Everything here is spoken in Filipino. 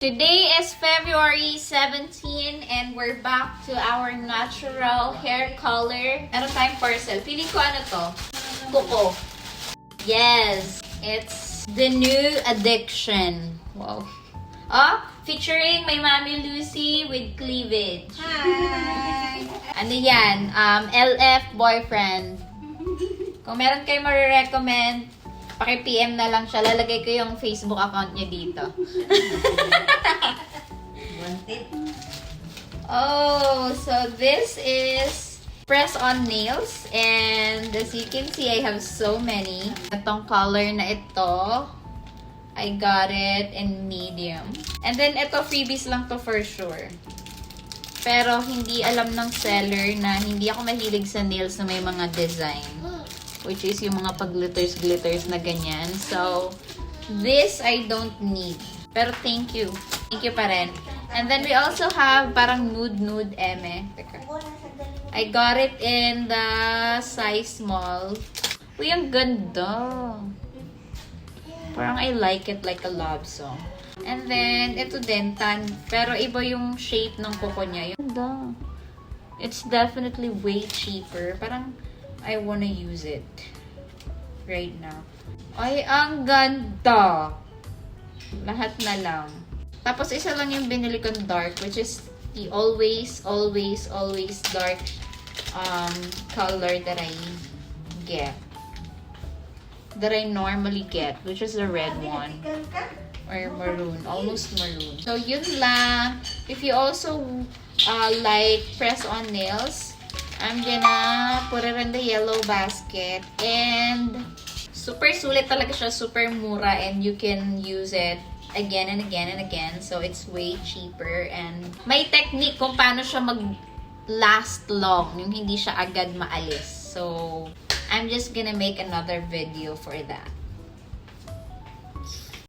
Today is February 17 and we're back to our natural hair color. Ano tayong parcel? Feeling ko ano to? Kuko. Yes! It's the new addiction. Wow. Oh, featuring my Mommy Lucy with cleavage. Hi! Ano yan? LF boyfriend. Kung meron kayo marirecommend, paki-PM na lang siya. Lalagay ko yung Facebook account niya dito. Wanted? Oh, so this is press-on nails. And as you can see, I have so many. Itong color na ito, I got it in medium. And then ito, freebies lang to for sure. Pero hindi alam ng seller na hindi ako mahilig sa nails na may mga design. Which is yung mga pag-glitters na ganyan. So, this I don't need. Pero thank you. Thank you pa rin. And then we also have parang nude eme. Teka. I got it in the size small. Uy, ang ganda. Parang I like it like a love song. And then, ito din, tan. Pero iba yung shape ng kuko niya. Yung ganda. It's definitely way cheaper. Parang, I wanna use it right now. Ay, ang ganda! Lahat na lang. Tapos, isa lang yung binili kong dark, which is the always dark color that I get. That I normally get, which is the red one. Or maroon. Almost maroon. So, yun lang. If you also like press-on nails, I'm gonna put it in the yellow basket. And super sulit talaga siya. Super mura. And you can use it again and again and again. So, it's way cheaper. And may technique kung paano siya mag-last long. Yung hindi siya agad maalis. So, I'm just gonna make another video for that.